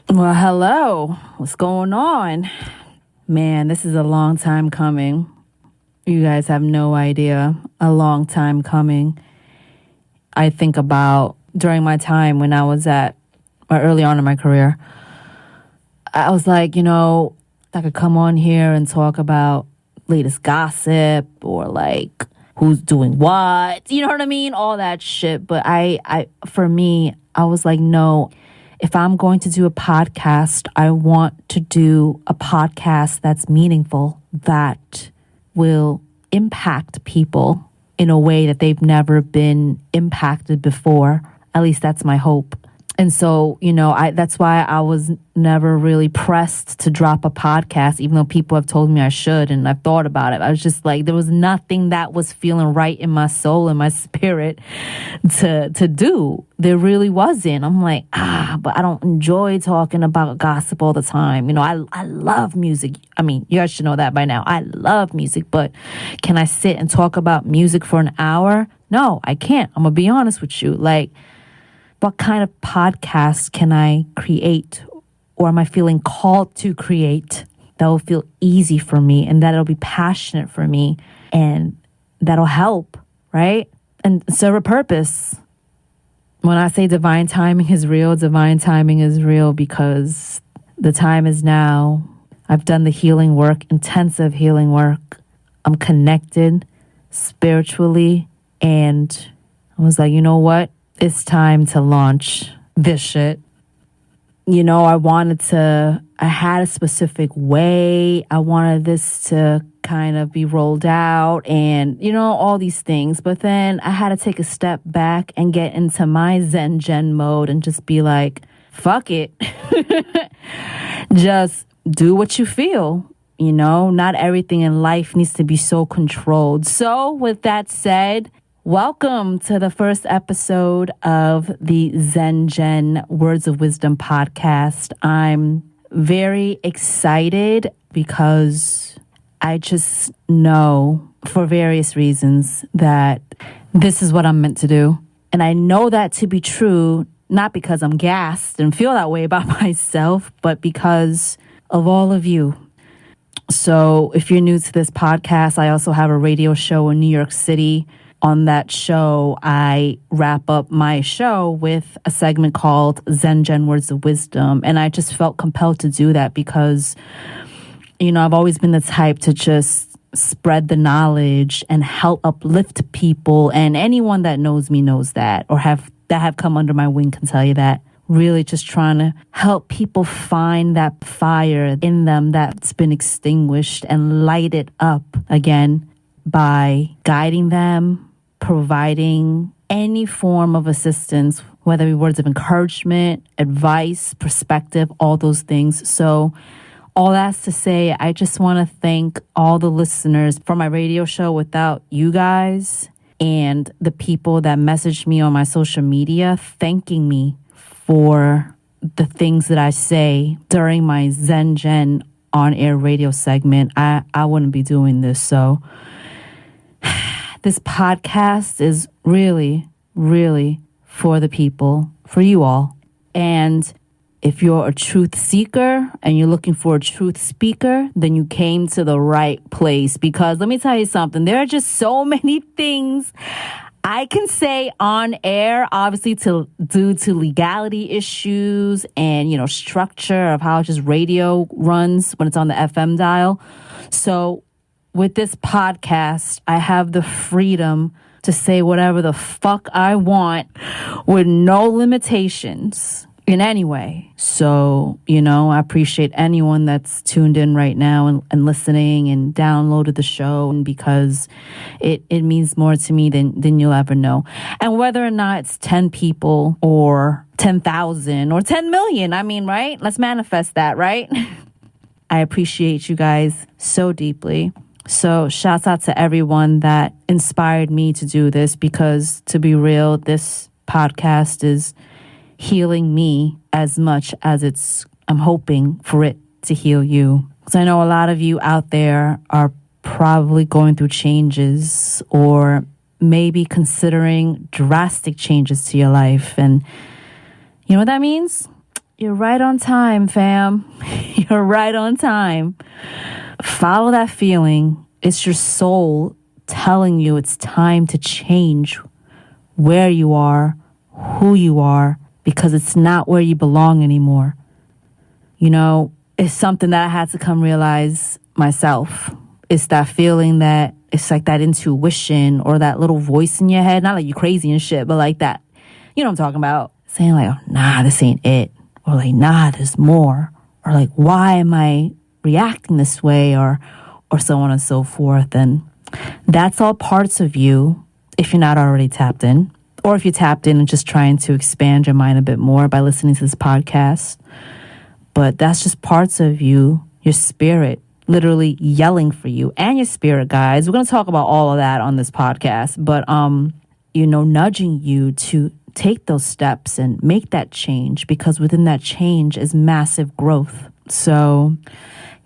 Well, hello. What's going on? Man, this is a long time coming. You guys have no idea. A long time coming. I think about during my time when I was early on in my career, I was like, I could come on here and talk about latest gossip or like who's doing what. You know what I mean? All that shit. But for me, I was like, no. If I'm going to do a podcast, I want to do a podcast that's meaningful, that will impact people in a way that they've never been impacted before. At least that's my hope. And so, that's why I was never really pressed to drop a podcast, even though people have told me I should and I've thought about it. I was just like, there was nothing that was feeling right in my soul and my spirit to do. There really wasn't. I'm like, but I don't enjoy talking about gossip all the time. I love music. I mean, you guys should know that by now. I love music, but can I sit and talk about music for an hour? No, I can't. I'm going to be honest with you. Like, what kind of podcast can I create, or am I feeling called to create, that will feel easy for me and that it'll be passionate for me and that'll help, right? And serve a purpose. When I say divine timing is real because the time is now. I've done the healing work, intensive healing work. I'm connected spiritually, and I was like, you know what? It's time to launch this shit. I had a specific way. I wanted this to kind of be rolled out and, all these things. But then I had to take a step back and get into my Zen mode and just be like, fuck it. Just do what you feel. Not everything in life needs to be so controlled. So with that said, welcome to the first episode of the Zen Words of Wisdom podcast. I'm very excited because I just know for various reasons that this is what I'm meant to do. And I know that to be true, not because I'm gassed and feel that way about myself, but because of all of you. So if you're new to this podcast, I also have a radio show in New York City. On that show, I wrap up my show with a segment called Zen Words of Wisdom. And I just felt compelled to do that because, I've always been the type to just spread the knowledge and help uplift people. And anyone that knows me knows that, or have come under my wing can tell you that. Really just trying to help people find that fire in them that's been extinguished and light it up again by guiding them, providing any form of assistance, whether it be words of encouragement, advice, perspective, all those things. So all that's to say, I just want to thank all the listeners for my radio show. Without you guys and the people that messaged me on my social media, thanking me for the things that I say during my Zen on-air radio segment, I wouldn't be doing this. So this podcast is really, really for the people, for you all. And if you're a truth seeker and you're looking for a truth speaker, then you came to the right place. Because let me tell you something, there are just so many things I can say on air, obviously due to legality issues and, structure of how just radio runs when it's on the FM dial. So with this podcast, I have the freedom to say whatever the fuck I want with no limitations in any way. So, I appreciate anyone that's tuned in right now and listening and downloaded the show, and because it means more to me than you'll ever know. And whether or not it's 10 people or 10,000 or 10 million, I mean, right? Let's manifest that, right? I appreciate you guys so deeply. So shouts out to everyone that inspired me to do this, because to be real, this podcast is healing me as much as I'm hoping for it to heal you. Because I know a lot of you out there are probably going through changes or maybe considering drastic changes to your life. And you know what that means? You're right on time, fam. You're right on time. Follow that feeling. It's your soul telling you it's time to change where you are, who you are, because it's not where you belong anymore. You know, it's something that I had to come realize myself. It's that feeling that it's like that intuition or that little voice in your head, not like you crazy and shit, but like that, you know what I'm talking about? Saying like, oh, nah, this ain't it. Or like, nah, there's more. Or like, why am I reacting this way? Or so on and so forth. And that's all parts of you if you're not already tapped in. Or if you're tapped in and just trying to expand your mind a bit more by listening to this podcast. But that's just parts of you, your spirit, literally yelling for you and your spirit, guys. We're going to talk about all of that on this podcast. But, nudging you to take those steps and make that change, because within that change is massive growth. So,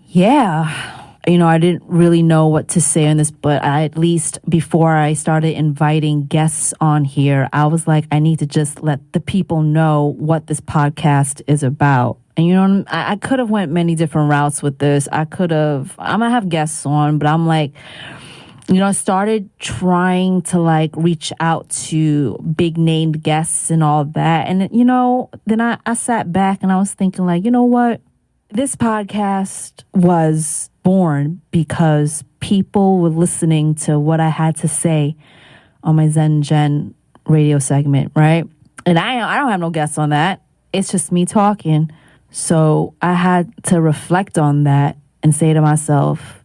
yeah. I didn't really know what to say on this, but at least before I started inviting guests on here, I was like, I need to just let the people know what this podcast is about. And I could have went many different routes with this. I'm going to have guests on, but I'm like, I started trying to like reach out to big named guests and all that. And, then I sat back and I was thinking like, you know what? This podcast was born because people were listening to what I had to say on my Zen Gen radio segment, right? And I don't have no guests on that. It's just me talking. So I had to reflect on that and say to myself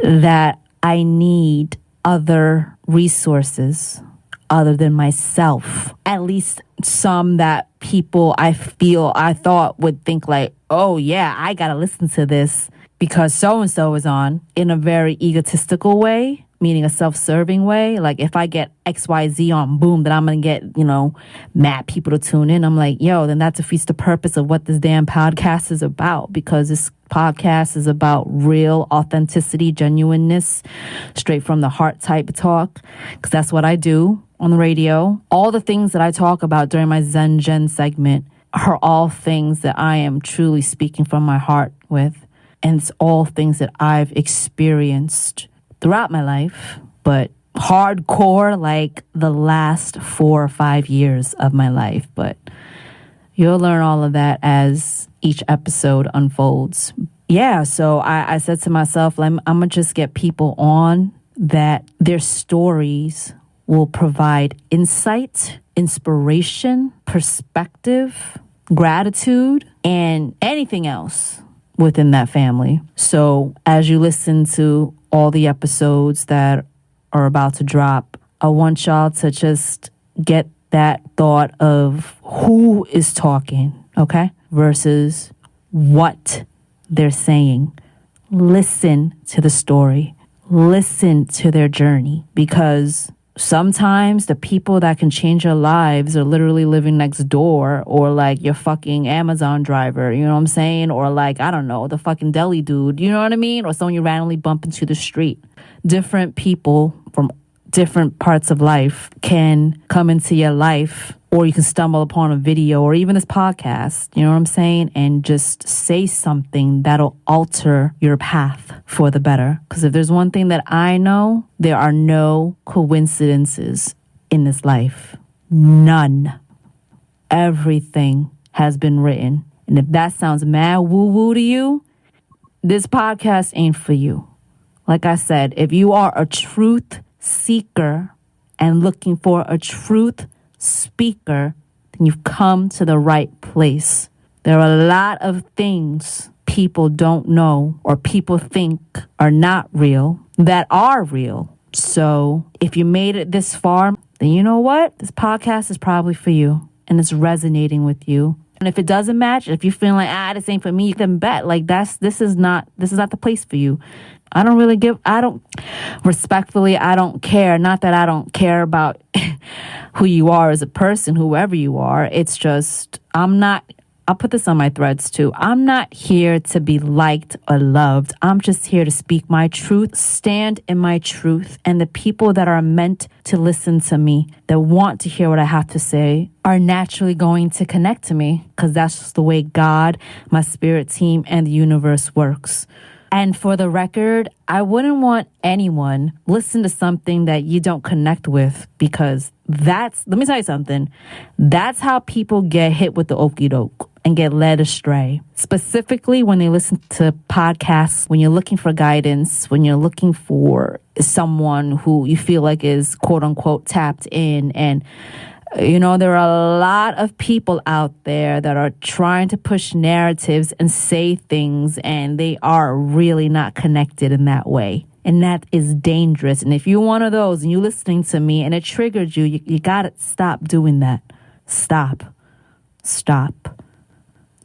that I need other resources other than myself, at least some that people I thought would think like, oh yeah, I gotta listen to this because so-and-so is on, in a very egotistical way, meaning a self-serving way. Like if I get XYZ on, boom, then I'm going to get, mad people to tune in. I'm like, yo, then that defeats the purpose of what this damn podcast is about, because this podcast is about real authenticity, genuineness, straight from the heart type talk, because that's what I do on the radio. All the things that I talk about during my Zen Gen segment are all things that I am truly speaking from my heart with. And it's all things that I've experienced throughout my life, but hardcore like the last 4 or 5 years of my life. But you'll learn all of that as each episode unfolds. Yeah, so I said to myself, I'm going to just get people on that their stories will provide insight, inspiration, perspective, gratitude, and anything else within that family. So as you listen to all the episodes that are about to drop, I want y'all to just get that thought of who is talking, okay? Versus what they're saying. Listen to the story. Listen to their journey, because sometimes the people that can change your lives are literally living next door, or like your fucking Amazon driver, you know what I'm saying? Or like, I don't know, the fucking deli dude, you know what I mean? Or someone you randomly bump into the street. Different people from different parts of life can come into your life, or you can stumble upon a video or even this podcast, you know what I'm saying? And just say something that'll alter your path for the better. Because if there's one thing that I know, there are no coincidences in this life. None. Everything has been written. And if that sounds mad woo-woo to you, this podcast ain't for you. Like I said, if you are a truth seeker and looking for a truth speaker, then you've come to the right place. There are a lot of things people don't know or people think are not real that are real. So if you made it this far, then you know what? This podcast is probably for you and it's resonating with you. And if it doesn't match, if you're feeling like, this ain't for me, then bet like this is not the place for you. I don't care. Not that I don't care about who you are as a person, whoever you are. It's just, I'm not I'll put this on my threads too. I'm not here to be liked or loved. I'm just here to speak my truth, stand in my truth. And the people that are meant to listen to me, that want to hear what I have to say, are naturally going to connect to me because that's just the way God, my spirit team, and the universe works. And for the record, I wouldn't want anyone listen to something that you don't connect with because let me tell you something, that's how people get hit with the okie doke and get led astray. Specifically when they listen to podcasts, when you're looking for guidance, when you're looking for someone who you feel like is quote unquote tapped in. And there are a lot of people out there that are trying to push narratives and say things, and they are really not connected in that way. And that is dangerous. And if you're one of those and you're listening to me and it triggered you, you got to stop doing that. Stop.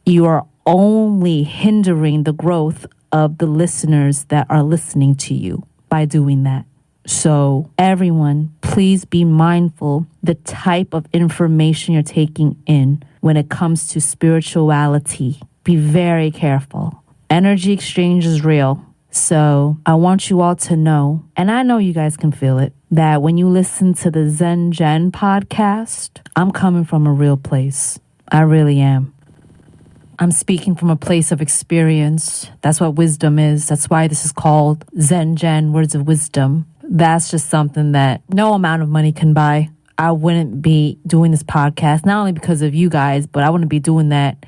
You are only hindering the growth of the listeners that are listening to you by doing that. So everyone, please be mindful the type of information you're taking in when it comes to spirituality. Be very careful. Energy exchange is real. So I want you all to know, and I know you guys can feel it, that when you listen to the Zen Gen podcast, I'm coming from a real place. I really am. I'm speaking from a place of experience. That's what wisdom is. That's why this is called Zen Gen, Words of Wisdom. That's just something that no amount of money can buy. I wouldn't be doing this podcast, not only because of you guys, but I wouldn't be doing that,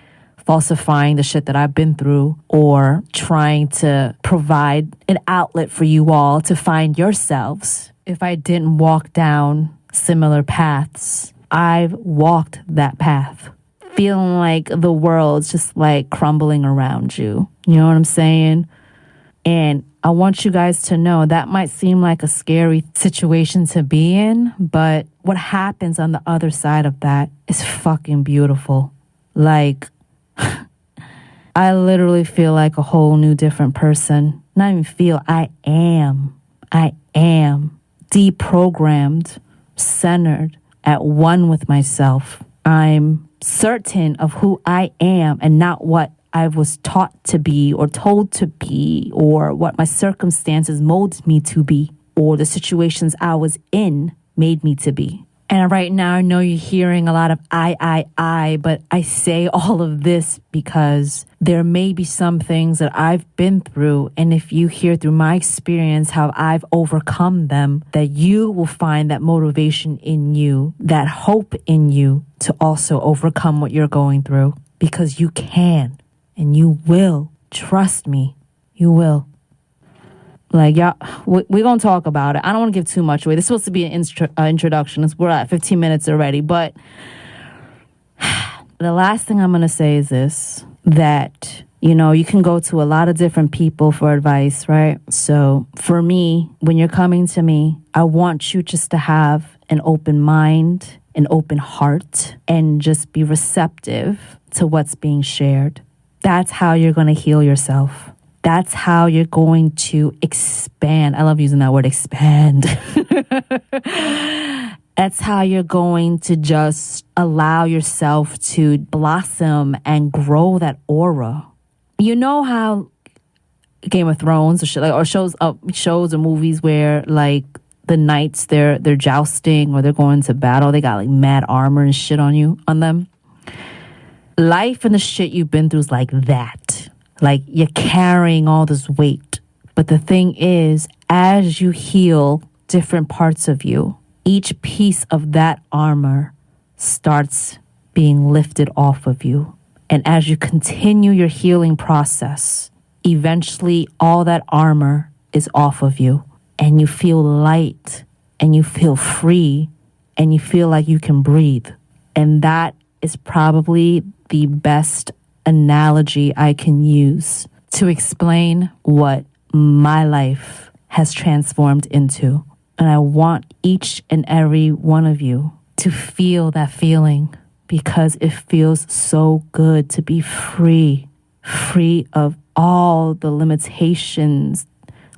falsifying the shit that I've been through or trying to provide an outlet for you all to find yourselves if I didn't walk down similar paths. I've walked that path, feeling like the world's just like crumbling around you. You know what I'm saying? And I want you guys to know that might seem like a scary situation to be in, but what happens on the other side of that is fucking beautiful. Like, I literally feel like a whole new different person. Not even feel, I am deprogrammed, centered, at one with myself. I'm certain of who I am and not what I was taught to be or told to be or what my circumstances molded me to be or the situations I was in made me to be. And right now I know you're hearing a lot of I, but I say all of this because there may be some things that I've been through. And if you hear through my experience how I've overcome them, that you will find that motivation in you, that hope in you to also overcome what you're going through because you can. And you will. Trust me. You will. Like, y'all, we're going to talk about it. I don't want to give too much away. This is supposed to be an introduction. We're at 15 minutes already. But the last thing I'm going to say is this, that, you can go to a lot of different people for advice, right? So for me, when you're coming to me, I want you just to have an open mind, an open heart, and just be receptive to what's being shared. That's how you're going to heal yourself. That's how you're going to expand. I love using that word, expand. That's how you're going to just allow yourself to blossom and grow that aura. You know how Game of Thrones or shit, or shows or movies where like the knights they're jousting or they're going to battle, they got like mad armor and shit on them. Life and the shit you've been through is like that. Like you're carrying all this weight. But the thing is, as you heal different parts of you, each piece of that armor starts being lifted off of you. And as you continue your healing process, eventually all that armor is off of you. And you feel light and you feel free and you feel like you can breathe. And that is probably the best analogy I can use to explain what my life has transformed into. And I want each and every one of you to feel that feeling because it feels so good to be free of all the limitations,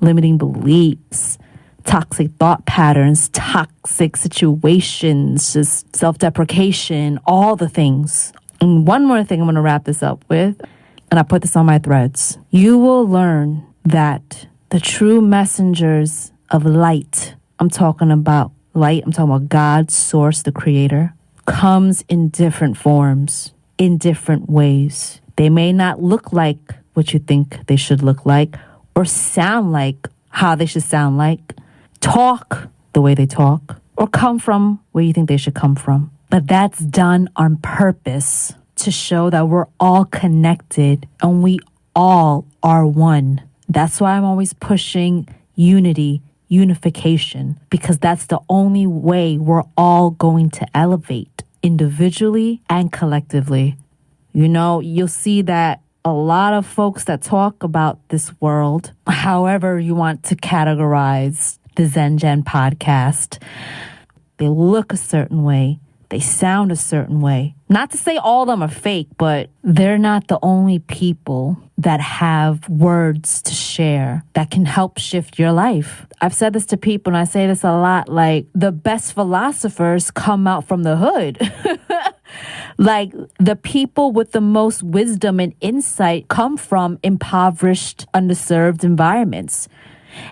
limiting beliefs, toxic thought patterns, toxic situations, just self-deprecation, all the things. And one more thing I'm going to wrap this up with, and I put this on my threads. You will learn that the true messengers of light, I'm talking about light, I'm talking about God, source, the creator, comes in different forms, in different ways. They may not look like what you think they should look like, or sound like how they should sound like, talk the way they talk, or come from where you think they should come from. But that's done on purpose to show that we're all connected and we all are one. That's why I'm always pushing unity, unification, because that's the only way we're all going to elevate individually and collectively. You know, you'll see that a lot of folks that talk about this world, however you want to categorize the Zen Gen podcast, they look a certain way. They sound a certain way. Not to say all of them are fake, but they're not the only people that have words to share that can help shift your life. I've said this to people, and I say this a lot, like the best philosophers come out from the hood. Like the people with the most wisdom and insight come from impoverished, underserved environments.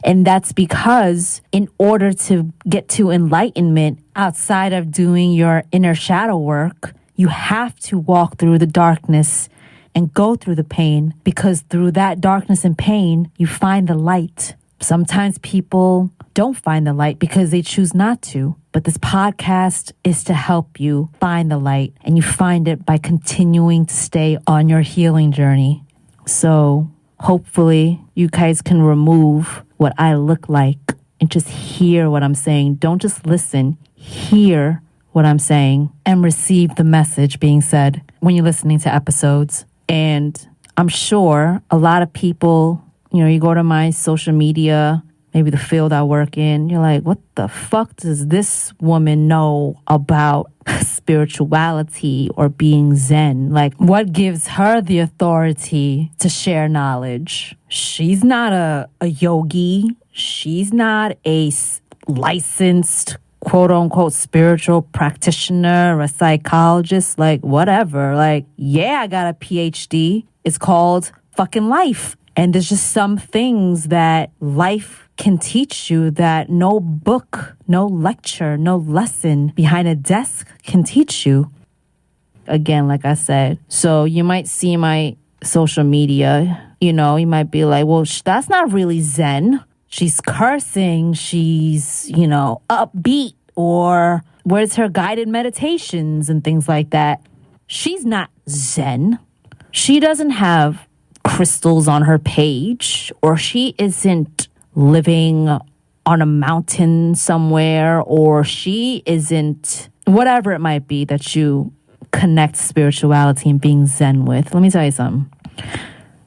And that's because in order to get to enlightenment outside of doing your inner shadow work, you have to walk through the darkness and go through the pain, because through that darkness and pain, you find the light. Sometimes people don't find the light because they choose not to. But this podcast is to help you find the light, and you find it by continuing to stay on your healing journey. So hopefully you guys can remove what I look like and just hear what I'm saying. Don't just listen, hear what I'm saying and receive the message being said when you're listening to episodes. And I'm sure a lot of people, you know, you go to my social media, maybe the field I work in, you're like, what the fuck does this woman know about spirituality or being Zen? Like, what gives her the authority to share knowledge? She's not a yogi. She's not a licensed, quote unquote, spiritual practitioner or a psychologist, like whatever. Like, yeah, I got a PhD. It's called fucking life. And there's just some things that life can teach you that no book, no lecture, no lesson behind a desk can teach you. Again, like I said, so you might see my social media, you know, you might be like, well, that's not really Zen. She's cursing, she's, you know, upbeat, or where's her guided meditations and things like that. She's not Zen. She doesn't have crystals on her page, or she isn't living on a mountain somewhere, or she isn't whatever it might be that you connect spirituality and being Zen with. Let me tell you something.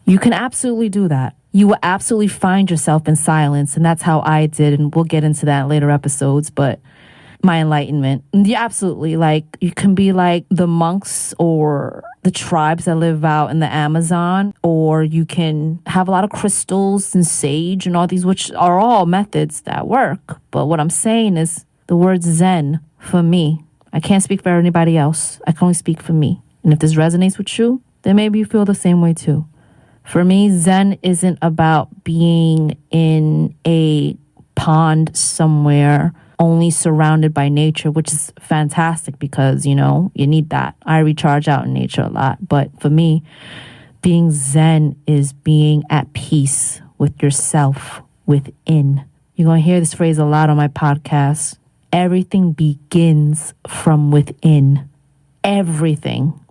You can absolutely do that. You will absolutely find yourself in silence, and that's how I did, and we'll get into that in later episodes, but my enlightenment. Yeah, absolutely. Like, you can be like the monks or the tribes that live out in the Amazon, or you can have a lot of crystals and sage and all these, which are all methods that work. But what I'm saying is the word Zen, for me, I can't speak for anybody else. I can only speak for me. And if this resonates with you, then maybe you feel the same way too. For me, Zen isn't about being in a pond somewhere only surrounded by nature, which is fantastic because, you know, you need that. I recharge out in nature a lot. But for me, being Zen is being at peace with yourself within. You're going to hear this phrase a lot on my podcast. Everything begins from within. Everything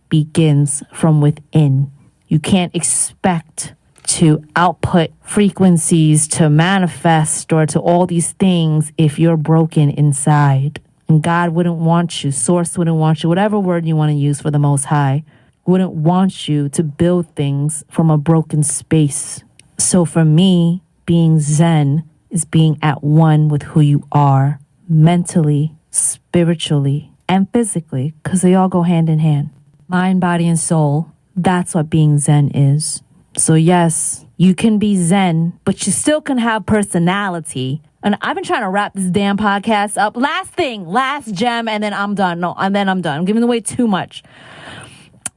begins from within. You can't expect to output frequencies, to manifest, or to all these things if you're broken inside. And God wouldn't want you, Source wouldn't want you, whatever word you want to use for the Most High, wouldn't want you to build things from a broken space. So for me, being Zen is being at one with who you are, mentally, spiritually, and physically, because they all go hand in hand. Mind, body, and soul. That's what being Zen is. So yes, you can be Zen, but you still can have personality. And I've been trying to wrap this damn podcast up. Last thing, last gem, and then I'm done. No, and then I'm done. I'm giving away too much.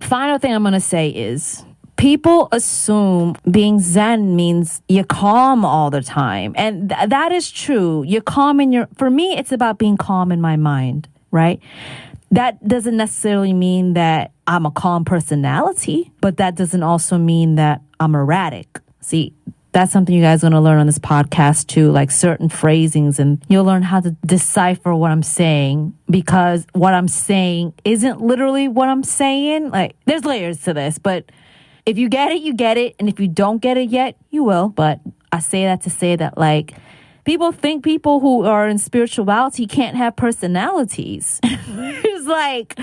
Final thing I'm going to say is people assume being Zen means you're calm all the time. And that is true. You're calm for me, it's about being calm in my mind, right? That doesn't necessarily mean that I'm a calm personality, but that doesn't also mean that I'm erratic. See, that's something you guys are going to learn on this podcast too, like certain phrasings, and you'll learn how to decipher what I'm saying, because what I'm saying isn't literally what I'm saying. Like, there's layers to this, but if you get it, you get it. And if you don't get it yet, you will. But I say that to say that, like, people think people who are in spirituality can't have personalities. It's like,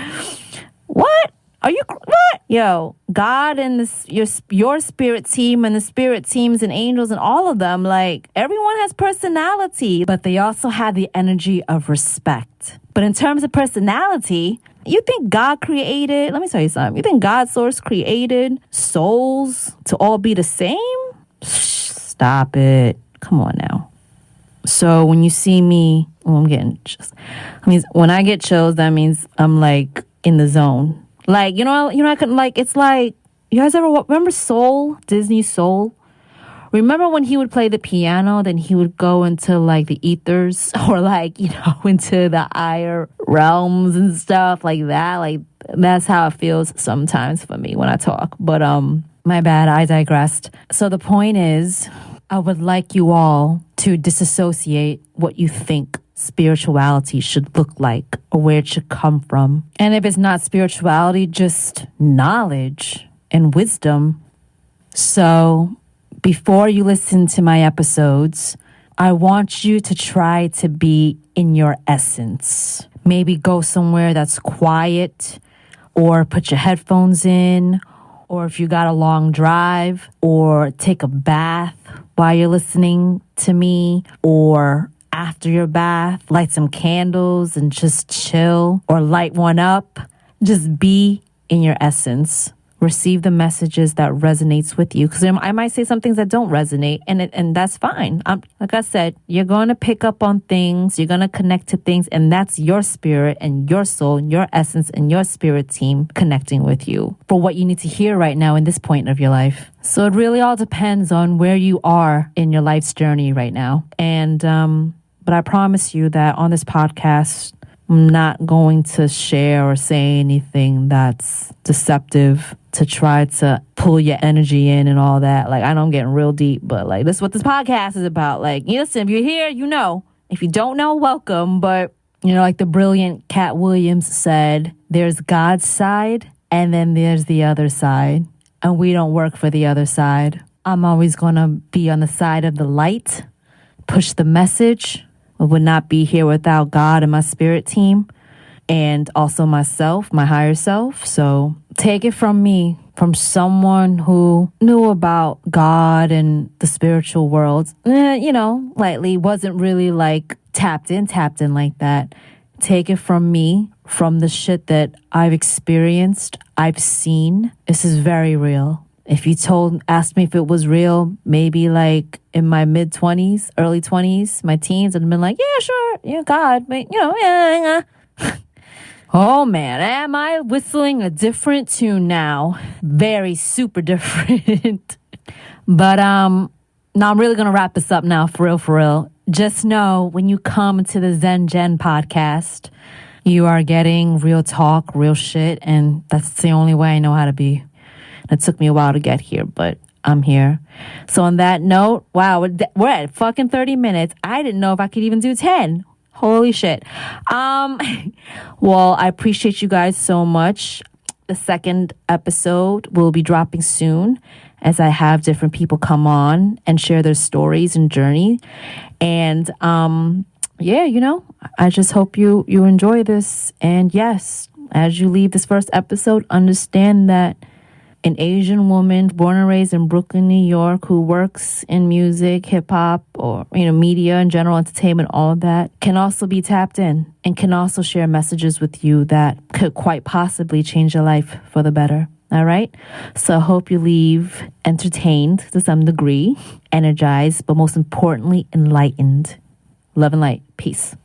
what? Are you, what? Yo, God and your spirit team and the spirit teams and angels and all of them, like, everyone has personality, but they also have the energy of respect. But in terms of personality, you think God created, let me tell you something, you think God's source created souls to all be the same? Stop it. Come on now. So when you see me, I'm getting chills. I mean, when I get chills, that means I'm like in the zone. Like, I could, like, it's like, you guys ever remember Soul, Disney Soul? Remember when he would play the piano, then he would go into like the ethers or like, into the higher realms and stuff like that. Like, that's how it feels sometimes for me when I talk. But my bad, I digressed. So the point is, I would like you all to disassociate what you think spirituality should look like or where it should come from. And if it's not spirituality, just knowledge and wisdom. So before you listen to my episodes, I want you to try to be in your essence. Maybe go somewhere that's quiet, or put your headphones in, or if you got a long drive, or take a bath while you're listening to me, or after your bath, light some candles and just chill, or light one up. Just be in your essence. Receive the messages that resonates with you, because I might say some things that don't resonate, and that's fine. Like I said, you're going to pick up on things, you're going to connect to things, and that's your spirit and your soul and your essence and your spirit team connecting with you for what you need to hear right now in this point of your life. So it really all depends on where you are in your life's journey right now. And but I promise you that on this podcast, I'm not going to share or say anything that's deceptive to try to pull your energy in and all that. Like, I know I'm getting real deep, but like, this is what this podcast is about. Like, listen, if you're here, you know. If you don't know, welcome. But, like the brilliant Cat Williams said, there's God's side and then there's the other side. And we don't work for the other side. I'm always going to be on the side of the light, push the message. I would not be here without God and my spirit team, and also myself, my higher self. So take it from me, from someone who knew about God and the spiritual world, lightly, wasn't really like tapped in like that. Take it from me, from the shit that I've experienced, I've seen. This is very real. If you asked me if it was real, maybe like in my mid-20s, early 20s, my teens, I'd been like, yeah, sure, God, but, yeah. Oh, man, am I whistling a different tune now? Very super different. But now I'm really going to wrap this up now, for real. Just know when you come to the Zen Gen podcast, you are getting real talk, real shit, and that's the only way I know how to be. It took me a while to get here, but I'm here. So on that note, wow, we're at fucking 30 minutes. I didn't know if I could even do 10. Holy shit. Well, I appreciate you guys so much. The second episode will be dropping soon as I have different people come on and share their stories and journey. And I just hope you enjoy this. And yes, as you leave this first episode, understand that an Asian woman born and raised in Brooklyn, New York, who works in music, hip hop, or, media and general entertainment, all of that, can also be tapped in and can also share messages with you that could quite possibly change your life for the better. All right. So I hope you leave entertained to some degree, energized, but most importantly, enlightened. Love and light. Peace.